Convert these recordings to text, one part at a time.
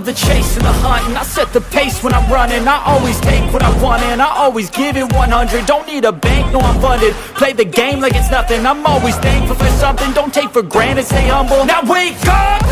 the chase and the hunt, and I set the pace when I'm running. I always take what I want and I always give it 100. Don't need a bank, no I'm funded. Play the game like it's nothing. I'm always thankful for something. Don't take for granted, stay humble. Now wake up,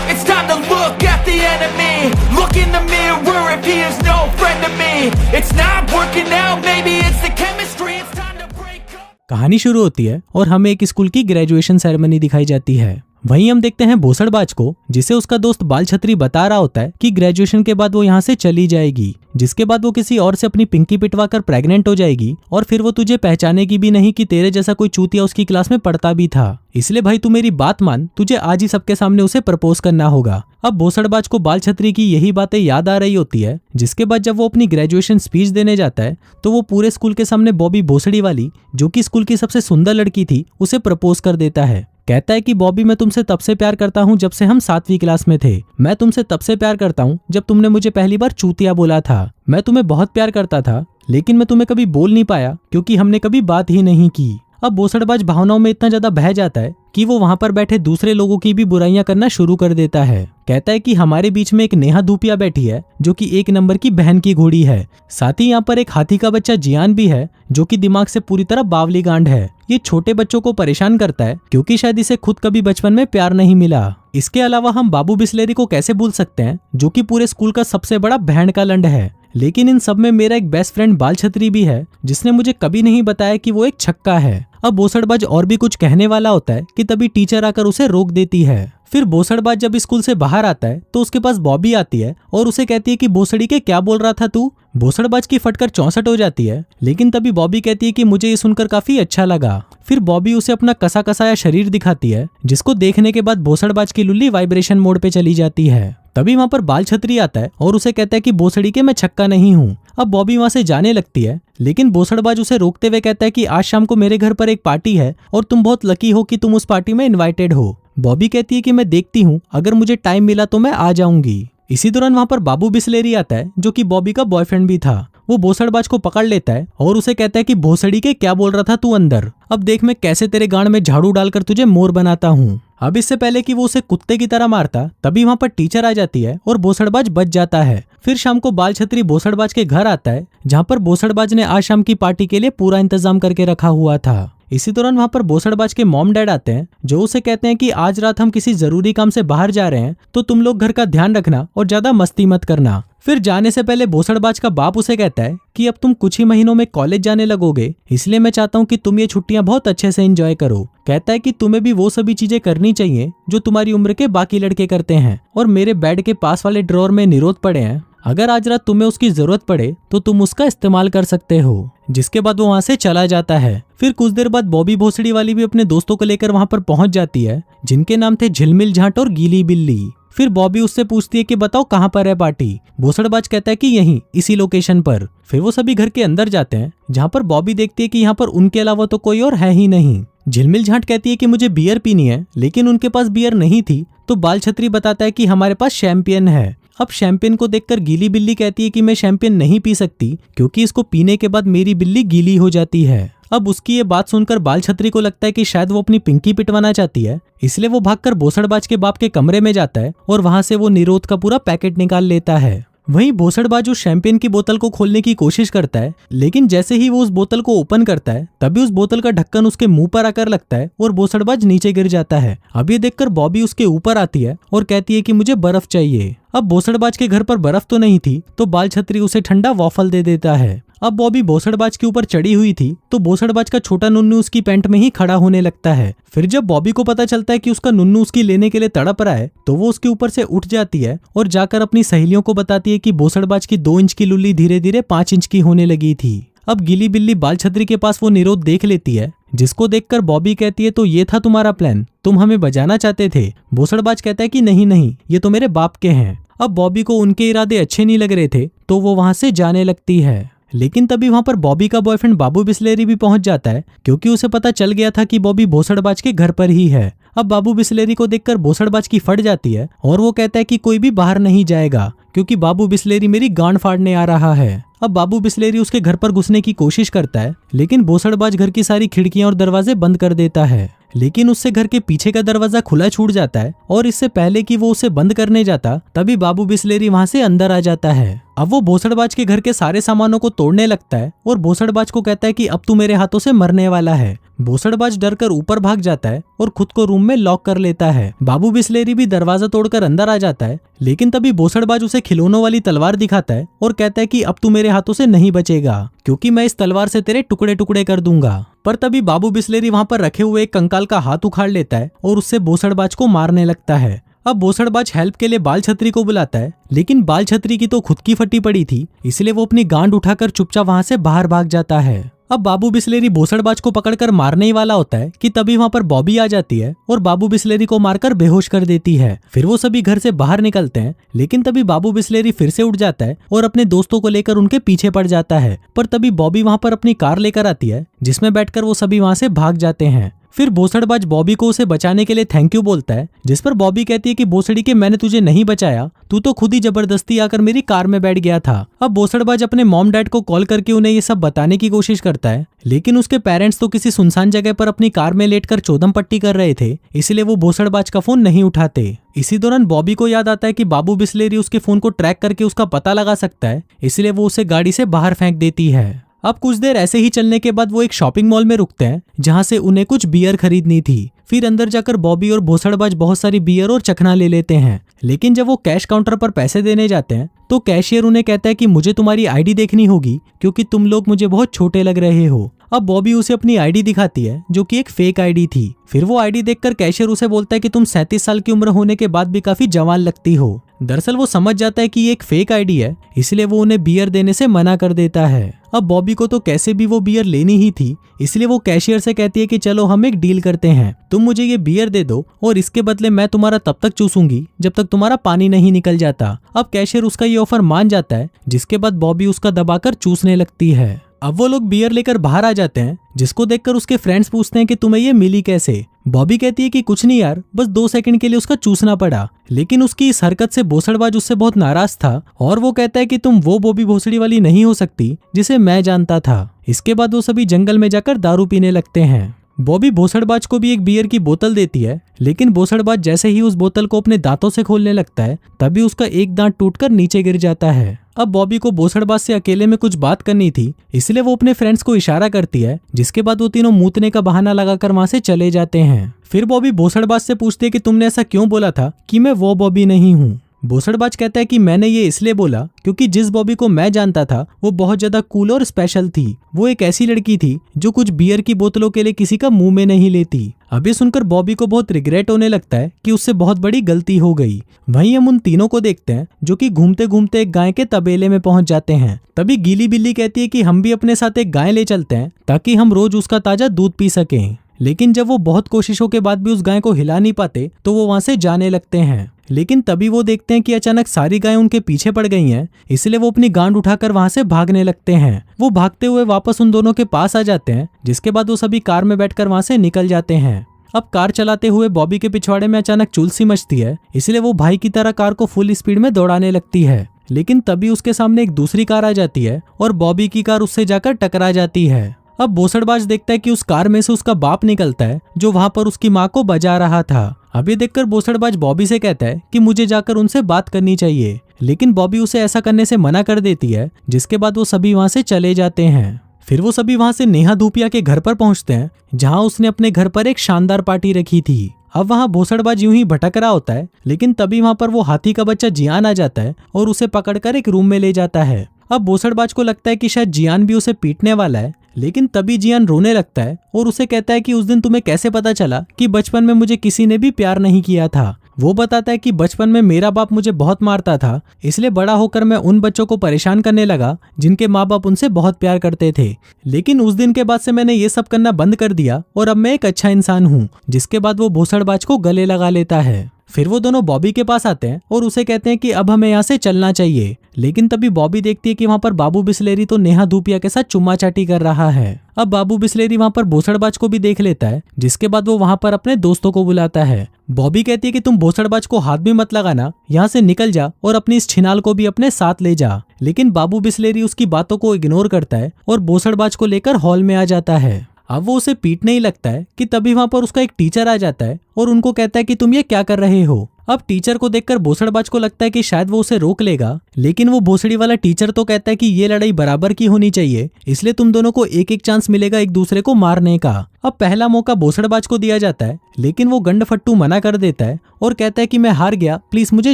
it's time to look at the enemy. Look in the mirror if he is no friend to me. It's not working out, maybe it's the chemistry. It's time to break up. कहानी शुरू होती है और हमें एक school की graduation ceremony दिखाई जाती है। वहीं हम देखते हैं भोसड़बाज को, जिसे उसका दोस्त बाल छतरी बता रहा होता है कि ग्रेजुएशन के बाद वो यहाँ से चली जाएगी, जिसके बाद वो किसी और से अपनी पिंकी पिटवा कर प्रेग्नेंट हो जाएगी और फिर वो तुझे पहचानेगी भी नहीं कि तेरे जैसा कोई चूतिया उसकी क्लास में पढ़ता भी था। इसलिए भाई तू मेरी बात मान, तुझे आज ही सबके सामने उसे प्रपोज करना होगा। अब भोसड़बाज को बाल छतरी की यही बातें याद आ रही होती है, जिसके बाद जब वो अपनी ग्रेजुएशन स्पीच देने जाता है तो वो पूरे स्कूल के सामने बॉबी भोसड़ी वाली, जो कि स्कूल की सबसे सुंदर लड़की थी, उसे प्रपोज कर देता है। कहता है कि बॉबी मैं तुमसे तब से प्यार करता हूँ जब से हम 7वीं क्लास में थे। मैं तुमसे तब से प्यार करता हूँ जब तुमने मुझे पहली बार चूतिया बोला था। मैं तुम्हें बहुत प्यार करता था, लेकिन मैं तुम्हें कभी बोल नहीं पाया क्योंकि हमने कभी बात ही नहीं की। अब भोसड़बाज भावनाओं में इतना ज्यादा बह जाता है कि वो वहां पर बैठे दूसरे लोगों की भी बुराइयां करना शुरू कर देता है। कहता है कि हमारे बीच में एक नेहा धूपिया बैठी है जो कि 1 नंबर की बहन की घोड़ी है। साथ ही यहाँ पर एक हाथी का बच्चा जियान भी है जो कि दिमाग से पूरी तरह बावली गांड है। ये छोटे बच्चों को परेशान करता है क्योंकि शायद इसे खुद कभी बचपन में प्यार नहीं मिला। इसके अलावा हम बाबू बिस्लेरी को कैसे भूल सकते हैं, जो कि पूरे स्कूल का सबसे बड़ा बहन का लंड है। लेकिन इन सब में मेरा एक बेस्ट फ्रेंड बाल छतरी भी है, जिसने मुझे कभी नहीं बताया कि वो एक छक्का है। अब भोसड़बाज और भी कुछ कहने वाला होता है कि तभी टीचर आकर उसे रोक देती है। फिर भोसड़बाज जब स्कूल से बाहर आता है तो उसके पास बॉबी आती है और उसे कहती है कि भोसड़ी के क्या बोल रहा था तू। भोसड़बाज की फटकर 64 हो जाती है, लेकिन तभी बॉबी कहती है कि मुझे ये सुनकर काफी अच्छा लगा। फिर बॉबी उसे अपना कसा कसाया शरीर दिखाती है, जिसको देखने के बाद भोसड़बाज की लुल्ली वाइब्रेशन मोड पे चली जाती है। तभी वहां पर बाल छतरी आता है और उसे कहता है कि भोसड़ी के मैं छक्का नहीं हूँ। अब बॉबी वहां से जाने लगती है, लेकिन भोसड़बाज उसे रोकते हुए कहता है कि आज शाम को मेरे घर पर एक पार्टी है और तुम बहुत लकी हो कि तुम उस पार्टी में इन्वाइटेड हो। बॉबी कहती है कि मैं देखती हूँ, अगर मुझे टाइम मिला तो मैं आ जाऊंगी। इसी दौरान वहां पर बाबू बिस्लेरी आता है, जो कि बॉबी का बॉयफ्रेंड भी था। वो भोसड़बाज को पकड़ लेता है और उसे कहता है कि भोसड़ी के क्या बोल रहा था तू अंदर। अब देख मैं कैसे तेरे गांड में झाड़ू डालकर तुझे मोर बनाता हूँ। अब इससे पहले कि वो उसे कुत्ते की तरह मारता, तभी वहां पर टीचर आ जाती है और भोसड़बाज बच जाता है। फिर शाम को बाल छतरी भोसड़बाज के घर आता है, जहाँ पर भोसड़बाज ने आज शाम की पार्टी के लिए पूरा इंतजाम करके रखा हुआ था। इसी दौरान वहां पर भोसड़बाज के मॉम डैड आते हैं, जो उसे कहते हैं कि आज रात हम किसी जरूरी काम से बाहर जा रहे हैं, तो तुम लोग घर का ध्यान रखना और ज्यादा मस्ती मत करना। फिर जाने से पहले भोसड़बाज का बाप उसे कहता है कि अब तुम कुछ ही महीनों में कॉलेज जाने लगोगे, इसलिए मैं चाहता हूँ कि तुम ये छुट्टियां बहुत अच्छे से एंजॉय करो। कहता है कि तुम्हें भी वो सभी चीजें करनी चाहिए जो तुम्हारी उम्र के बाकी लड़के करते हैं, और मेरे बेड के पास वाले ड्रॉर में निरोध पड़े हैं, अगर आज रात तुम्हें उसकी जरूरत पड़े तो तुम उसका इस्तेमाल कर सकते हो। जिसके बाद वो वहां से चला जाता है। फिर कुछ देर बाद बॉबी भोसड़ी वाली भी अपने दोस्तों को लेकर वहां पर पहुंच जाती है, जिनके नाम थे झिलमिल झांट और गीली बिल्ली। फिर बॉबी उससे पूछती है कि बताओ कहाँ पर है पार्टी। भोसड़बाज कहता है कि यहीं इसी लोकेशन पर। फिर वो सभी घर के अंदर जाते हैं, जहाँ पर बॉबी देखती है कि यहाँ पर उनके अलावा तो कोई और है ही नहीं। झिलमिल झांट कहती है कि मुझे बियर पीनी है, लेकिन उनके पास बियर नहीं थी, तो बाल छतरी बताता है कि हमारे पास शैंपियन है। अब शैंपेन को देखकर गीली बिल्ली कहती है कि मैं शैंपेन नहीं पी सकती क्योंकि इसको पीने के बाद मेरी बिल्ली गीली हो जाती है। अब उसकी ये बात सुनकर बाल छतरी को लगता है कि शायद वो अपनी पिंकी पिटवाना चाहती है, इसलिए वो भागकर भोसड़बाज के बाप के कमरे में जाता है और वहां से वो निरोध का पूरा पैकेट निकाल लेता है। वहीं भोसड़बाज उस शैंपेन की बोतल को खोलने की कोशिश करता है, लेकिन जैसे ही वो उस बोतल को ओपन करता है तभी उस बोतल का ढक्कन उसके मुंह पर आकर लगता है और भोसड़बाज नीचे गिर जाता है। अब ये देखकर बॉबी उसके ऊपर आती है और कहती है कि मुझे बर्फ चाहिए। अब भोसड़बाज के घर पर बर्फ तो नहीं थी, तो बाल छतरी उसे ठंडा वॉफल दे देता है। अब बॉबी भोसड़बाज के ऊपर चढ़ी हुई थी, तो भोसड़बाज का छोटा नुन्नू उसकी पैंट में ही खड़ा होने लगता है। फिर जब बॉबी को पता चलता है कि उसका नुन्नू उसकी लेने के लिए तड़प रहा है, तो वो उसके ऊपर से उठ जाती है और जाकर अपनी सहेलियों को बताती है कि भोसड़बाज की 2 इंच की लुल्ली धीरे धीरे 5 इंच की होने लगी थी। अब गीली बिल्ली बाल छतरी के पास वो निरोध देख लेती है, जिसको देखकर बॉबी कहती है तो ये था तुम्हारा प्लान, तुम हमें बजाना चाहते थे। भोसड़बाज कहता है कि नहीं नहीं, ये तो मेरे बाप के हैं। अब बॉबी को उनके इरादे अच्छे नहीं लग रहे थे, तो वो वहां से जाने लगती है। लेकिन तभी वहां पर बॉबी का बॉयफ्रेंड बाबू बिस्लेरी भी पहुंच जाता है, क्योंकि उसे पता चल गया था कि बॉबी भोसड़बाज के घर पर ही है। अब बाबू बिस्लेरी को देखकर भोसड़बाज की फट जाती है और वो कहता है कि कोई भी बाहर नहीं जाएगा, क्योंकि बाबू बिस्लेरी मेरी गांड फाड़ने आ रहा है। अब बाबू बिस्लेरी उसके घर पर घुसने की कोशिश करता है, लेकिन भोसड़बाज घर की सारी खिड़कियां और दरवाजे बंद कर देता है। लेकिन उससे घर के पीछे का दरवाजा खुला छूट जाता है और इससे पहले कि वो उसे बंद करने जाता तभी बाबू बिस्लेरी वहां से अंदर आ जाता है। अब वो भोसड़बाज के घर के सारे सामानों को तोड़ने लगता है और भोसड़बाज को कहता है कि अब तू मेरे हाथों से मरने वाला है। भोसड़बाज डर कर ऊपर भाग जाता है और खुद को रूम में लॉक कर लेता है। बाबू बिस्लेरी भी दरवाजा तोड़कर अंदर आ जाता है, लेकिन तभी भोसड़बाज उसे खिलौनों वाली तलवार दिखाता है और कहता है कि अब तू मेरे हाथों से नहीं बचेगा, क्योंकि मैं इस तलवार से तेरे टुकड़े टुकड़े कर दूंगा। पर तभी बाबू बिस्लेरी वहां पर रखे हुए एक कंकाल का हाथ उखाड़ लेता है और उससे भोसड़बाज को मारने लगता है। अब भोसड़बाज हेल्प के लिए बाल छतरी को बुलाता है, लेकिन बाल छतरी की तो खुद की फटी पड़ी थी, इसलिए वो अपनी गांड उठाकर चुपचाप वहां से बाहर भाग जाता है। अब बाबू बिस्लेरी भोसड़बाज को पकड़कर मारने ही वाला होता है कि तभी वहां पर बॉबी आ जाती है और बाबू बिस्लेरी को मारकर बेहोश कर देती है। फिर वो सभी घर से बाहर निकलते हैं, लेकिन तभी बाबू बिस्लेरी फिर से उठ जाता है और अपने दोस्तों को लेकर उनके पीछे पड़ जाता है। पर तभी बॉबी वहां पर अपनी कार लेकर आती है, जिसमें बैठकर वो सभी वहां से भाग जाते हैं। फिर भोसड़बाज बॉबी को उसे बचाने के लिए थैंक यू बोलता है, जिस पर बॉबी कहती है कि भोसड़ी के मैंने तुझे नहीं बचाया, तू तो खुद ही जबरदस्ती आकर मेरी कार में बैठ गया था। अब भोसड़बाज अपने मॉम डैड को कॉल करके उन्हें ये सब बताने की कोशिश करता है, लेकिन उसके पेरेंट्स तो किसी सुनसान जगह पर अपनी कार में लेटकर चौधम पट्टी कर रहे थे, इसलिए वो भोसड़बाज का फोन नहीं उठाते। इसी दौरान बॉबी को याद आता है कि बाबू बिस्लेरी उसके फोन को ट्रैक करके उसका पता लगा सकता है, इसलिए वो उसे गाड़ी से बाहर फेंक देती है। अब कुछ देर ऐसे ही चलने के बाद वो एक शॉपिंग मॉल में रुकते हैं, जहां से उन्हें कुछ बियर खरीदनी थी। फिर अंदर जाकर बॉबी और भोसड़बाज बहुत सारी बियर और चखना ले लेते हैं, लेकिन जब वो कैश काउंटर पर पैसे देने जाते हैं तो कैशियर उन्हें कहता है कि मुझे तुम्हारी आईडी देखनी होगी, क्योंकि तुम लोग मुझे बहुत छोटे लग रहे हो। अब बॉबी उसे अपनी आईडी दिखाती है, जो कि एक फेक आईडी थी। फिर वो आईडी देखकर कैशियर उसे बोलता है कि तुम 37 साल की उम्र होने के बाद भी काफी जवान लगती हो। दरअसल वो समझ जाता है कि ये एक फेक आईडी है, इसलिए वो उन्हें बियर देने से मना कर देता है। अब बॉबी को तो कैसे भी वो बियर लेनी ही थी, इसलिए वो कैशियर से कहती है कि चलो हम एक डील करते हैं, तुम मुझे ये बियर दे दो और इसके बदले मैं तुम्हारा तब तक चूसूंगी जब तक तुम्हारा पानी नहीं निकल जाता। अब कैशियर उसका ये ऑफर मान जाता है, जिसके बाद बॉबी उसका दबाकर चूसने लगती है। अब वो लोग बियर लेकर बाहर आ जाते हैं, जिसको देखकर उसके फ्रेंड्स पूछते हैं कि तुम्हें ये मिली कैसे। बॉबी कहती है कि कुछ नहीं यार, बस 2 सेकंड के लिए उसका चूसना पड़ा। लेकिन उसकी इस हरकत से भोसड़बाज उससे बहुत नाराज था और वो कहता है कि तुम वो बॉबी भोसड़ी वाली नहीं हो सकती जिसे मैं जानता था। इसके बाद वो सभी जंगल में जाकर दारू पीने लगते हैं। बॉबी भोसड़बाज को भी एक बियर की बोतल देती है, लेकिन भोसड़बाज जैसे ही उस बोतल को अपने दांतों से खोलने लगता है तभी उसका एक दांत टूटकर नीचे गिर जाता है। अब बॉबी को भोसड़बाज से अकेले में कुछ बात करनी थी, इसलिए वो अपने फ्रेंड्स को इशारा करती है, जिसके बाद वो तीनों मूतने का बहाना लगाकर वहां से चले जाते हैं। फिर बॉबी भोसड़बाज से पूछती है कि तुमने ऐसा क्यों बोला था कि मैं वो बॉबी नहीं हूँ। भोसड़बाज कहता है कि मैंने ये इसलिए बोला क्योंकि जिस बॉबी को मैं जानता था वो बहुत ज्यादा कूल और स्पेशल थी। वो एक ऐसी लड़की थी जो कुछ बियर की बोतलों के लिए किसी का मुंह में नहीं लेती। अभी सुनकर बॉबी को बहुत रिग्रेट होने लगता है कि उससे बहुत बड़ी गलती हो गई। वहीं हम उन तीनों को देखते हैं जो कि घूमते घूमते एक गाय के तबेले में पहुंच जाते हैं। तभी गीली बिल्ली कहती है कि हम भी अपने साथ एक गाय ले चलते हैं ताकि हम रोज उसका ताजा दूध पी सकें। लेकिन जब वो बहुत कोशिशों के बाद भी उस गाय को हिला नहीं पाते तो वो वहां से जाने लगते हैं। लेकिन तभी वो देखते हैं कि अचानक सारी गायें उनके पीछे पड़ गई हैं, इसलिए वो अपनी गांड उठाकर वहां से भागने लगते हैं। वो भागते हुए वापस उन दोनों के पास आ जाते हैं, जिसके बाद वो सभी कार में बैठकर वहां से निकल जाते हैं। अब कार चलाते हुए बॉबी के पिछवाड़े में अचानक चुल सी मचती है, इसलिए वो भाई की तरह कार को फुल स्पीड में दौड़ाने लगती है। लेकिन तभी उसके सामने एक दूसरी कार आ जाती है और बॉबी की कार उससे जाकर टकरा जाती है। अब भोसड़बाज देखता है कि उस कार में से उसका बाप निकलता है जो वहां पर उसकी माँ को बजा रहा था। अभी देखकर भोसड़बाज बॉबी से कहता है कि मुझे जाकर उनसे बात करनी चाहिए, लेकिन बॉबी उसे ऐसा करने से मना कर देती है, जिसके बाद वो सभी वहां से चले जाते हैं। फिर वो सभी वहां से नेहा धूपिया के घर पर पहुंचते हैं, जहां उसने अपने घर पर एक शानदार पार्टी रखी थी। अब वहां भोसड़बाज यूं ही भटक रहा होता है, लेकिन तभी वहां पर वो हाथी का बच्चा जियान आ जाता है और उसे पकड़कर एक रूम में ले जाता है। अब भोसड़बाज को लगता है कि शायद जियान भी उसे पीटने वाला है, लेकिन तभी जियान रोने लगता है और उसे कहता है कि उस दिन तुम्हें कैसे पता चला कि बचपन में मुझे किसी ने भी प्यार नहीं किया था। वो बताता है कि बचपन में मेरा बाप मुझे बहुत मारता था, इसलिए बड़ा होकर मैं उन बच्चों को परेशान करने लगा जिनके माँ बाप उनसे बहुत प्यार करते थे। लेकिन उस दिन के बाद से मैंने ये सब करना बंद कर दिया और अब मैं एक अच्छा इंसान हूँ। जिसके बाद वो भोसड़बाज को गले लगा लेता है। फिर वो दोनों बॉबी के पास आते हैं और उसे कहते हैं कि अब हमें यहाँ से चलना चाहिए। लेकिन तभी बॉबी देखती है कि वहाँ पर बाबू बिस्लेरी तो नेहा धूपिया के साथ चुम्मा चाटी कर रहा है। अब बाबू बिस्लेरी वहाँ पर भोसड़बाज को भी देख लेता है, जिसके बाद वो वहाँ पर अपने दोस्तों को बुलाता है। बॉबी कहती है कि तुम भोसड़बाज को हाथ भी मत लगाना, यहाँ से निकल जा और अपनी इस छिनाल को भी अपने साथ ले जा। लेकिन बाबू बिस्लेरी उसकी बातों को इग्नोर करता है और भोसड़बाज को लेकर हॉल में आ जाता है। अब वो उसे पीटने ही लगता है कि तभी वहां पर उसका एक टीचर आ जाता है और उनको कहता है कि तुम ये क्या कर रहे हो। अब टीचर को देखकर भोसड़बाज को लगता है कि शायद वो उसे रोक लेगा, लेकिन वो भोसड़ी वाला टीचर तो कहता है कि ये लड़ाई बराबर की होनी चाहिए, इसलिए तुम दोनों को एक एक चांस मिलेगा एक दूसरे को मारने का। अब पहला मौका भोसड़बाज को दिया जाता है, लेकिन वो गंडफट्टू मना कर देता है और कहता है कि मैं हार गया, प्लीज मुझे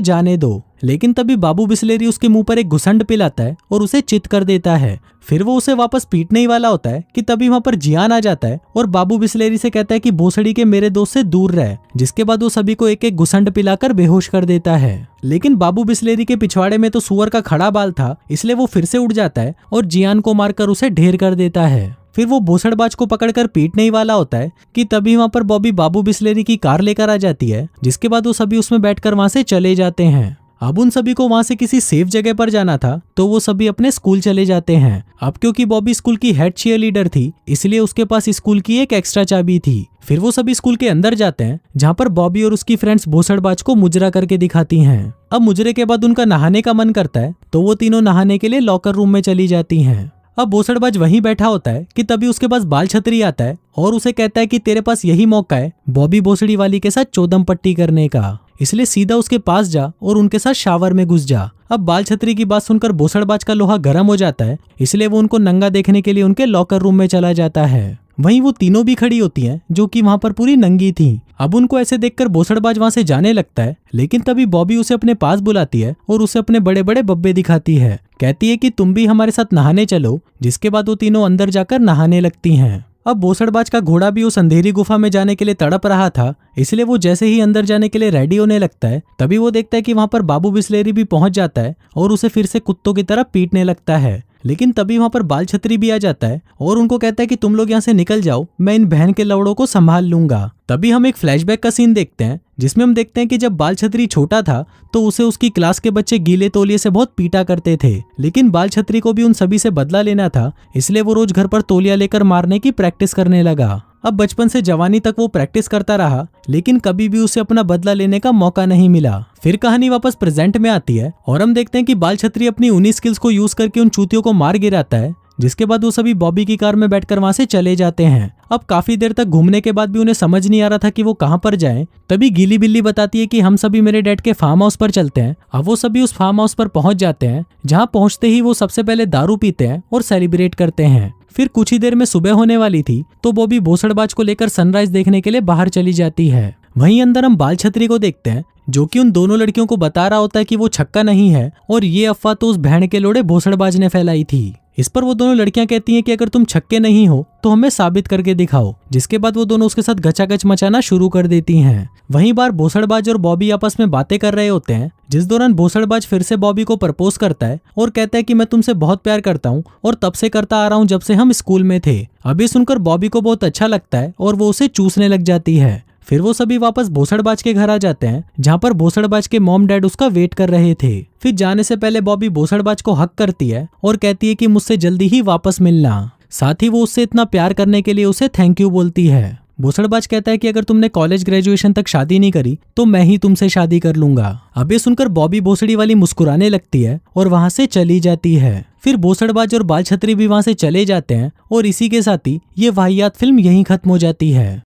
जाने दो। लेकिन तभी बाबू बिस्लेरी उसके मुंह पर एक घुसंड पिलाता है और उसे चित कर देता है। फिर वो उसे वापस पीटने ही वाला होता है कि तभी वहां पर जियान आ जाता है और बाबू बिस्लेरी से कहता है कि भोसड़ी के मेरे दोस्त से दूर रह, जिसके बाद वो सभी को एक एक घुसंड पिलाकर बेहोश कर देता है। लेकिन बाबू बिस्लेरी के पिछवाड़े में तो सुअर का खड़ा बाल था, इसलिए वो फिर से उड़ जाता है और जियान को मारकर उसे ढेर कर देता है। फिर वो भोसड़बाज को पकड़कर पीटने ही वाला होता है कि तभी वहां पर बॉबी बाबू बिस्लेरी की कार लेकर आ जाती है, जिसके बाद वो सभी उसमें बैठकर वहां से चले जाते हैं। अब उन सभी को वहां से किसी सेफ जगह पर जाना था, तो वो सभी अपने स्कूल चले जाते हैं। अब क्योंकि बॉबी स्कूल की हेड चीयर लीडर थी, इसलिए उसके पास स्कूल की एक एक्स्ट्रा चाबी थी। फिर वो सभी स्कूल के अंदर जाते हैं, जहाँ पर बॉबी और उसकी फ्रेंड्स भोसड़बाज को मुजरा करके दिखाती हैं। अब मुजरे के बाद उनका नहाने का मन करता है, तो वो तीनों नहाने के लिए लॉकर रूम में चली जाती हैं। अब भोसड़बाज वहीं बैठा होता है कि तभी उसके पास बाल छतरी आता है और उसे कहता है कि तेरे पास यही मौका है बॉबी भोसड़ी वाली के साथ चौदम पट्टी करने का, इसलिए सीधा उसके पास जा और उनके साथ शावर में घुस जा। अब बाल छतरी की बात सुनकर भोसड़बाज का लोहा गर्म हो जाता है, इसलिए वो उनको नंगा देखने के लिए उनके लॉकर रूम में चला जाता है। वहीं वो तीनों भी खड़ी होती हैं, जो कि वहां पर पूरी नंगी थी। अब उनको ऐसे देखकर भोसड़बाज वहां से जाने लगता है, लेकिन तभी बॉबी उसे अपने पास बुलाती है और उसे अपने बड़े बड़े बब्बे दिखाती है। कहती है कि तुम भी हमारे साथ नहाने चलो, जिसके बाद वो तीनों अंदर जाकर नहाने लगती हैं। अब भोसड़बाज का घोड़ा भी उस अंधेरी गुफा में जाने के लिए तड़प रहा था, इसलिए वो जैसे ही अंदर जाने के लिए रेडी होने लगता है, तभी वो देखता है कि वहां पर बाबू बिस्लेरी भी पहुंच जाता है और उसे फिर से कुत्तों की तरह पीटने लगता है। लेकिन तभी वहां पर बाल छतरी भी आ जाता है और उनको कहता है कि तुम लोग यहाँ से निकल जाओ, मैं इन बहन के लवड़ों को संभाल लूंगा। तभी हम एक फ्लैशबैक का सीन देखते हैं, जिसमें हम देखते हैं कि जब बाल छतरी छोटा था तो उसे उसकी क्लास के बच्चे गीले तौलिए से बहुत पीटा करते थे, लेकिन बाल छतरी को भी उन सभी से बदला लेना था, इसलिए वो रोज घर पर तौलिया लेकर मारने की प्रैक्टिस करने लगा। अब बचपन से जवानी तक वो प्रैक्टिस करता रहा, लेकिन कभी भी उसे अपना बदला लेने का मौका नहीं मिला। फिर कहानी वापस प्रेजेंट में आती है और हम देखते हैं कि बाल छतरी अपनी उन्हीं स्किल्स को यूज करके उन चूतियों को मार गिराता है, जिसके बाद वो सभी बॉबी की कार में बैठकर वहां से चले जाते हैं। अब काफी देर तक घूमने के बाद भी उन्हें समझ नहीं आ रहा था कि वो कहां पर जाएं। तभी गीली बिल्ली बताती है कि हम सभी मेरे डैड के फार्म हाउस पर चलते हैं। अब वो सभी उस फार्म हाउस पर पहुंच जाते हैं, जहां पहुंचते ही वो सबसे पहले दारू पीते हैं और सेलिब्रेट करते हैं। फिर कुछ ही देर में सुबह होने वाली थी, तो बॉबी भोसड़बाज को लेकर सनराइज देखने के लिए बाहर चली जाती है। वहीं अंदर हम बाल छतरी को देखते हैं, जो कि उन दोनों लड़कियों को बता रहा होता है कि वो छक्का नहीं है और ये अफवाह तो उस बहन के लोड़े भोसड़बाज ने फैलाई थी। इस पर वो दोनों लड़कियां कहती हैं कि अगर तुम छक्के नहीं हो तो हमें साबित करके दिखाओ, जिसके बाद वो दोनों उसके साथ गचागच मचाना शुरू कर देती हैं। वहीं बार भोसड़बाज और बॉबी आपस में बातें कर रहे होते हैं, जिस दौरान भोसड़बाज फिर से बॉबी को प्रपोज करता है और कहता है कि मैं तुमसे बहुत प्यार करता हूँ और तब से करता आ रहा हूँ जब से हम स्कूल में थे। अभी सुनकर बॉबी को बहुत अच्छा लगता है और वो उसे चूसने लग जाती है। फिर वो सभी वापस भोसड़बाज के घर आ जाते हैं, जहाँ पर भोसड़बाज के मॉम डैड उसका वेट कर रहे थे। फिर जाने से पहले बॉबी भोसड़बाज को हक करती है और कहती है कि मुझसे जल्दी ही वापस मिलना। साथ ही वो उससे इतना प्यार करने के लिए उसे थैंक यू बोलती है। भोसड़बाज कहता है कि अगर तुमने कॉलेज ग्रेजुएशन तक शादी नहीं करी तो मैं ही तुमसे शादी कर लूंगा। अब ये सुनकर बॉबी भोसड़ी वाली मुस्कुराने लगती है और वहां से चली जाती है। फिर भोसड़बाज और बाल छतरी भी वहां से चले जाते हैं और इसी के साथ ही ये वाहियात फिल्म यहीं खत्म हो जाती है।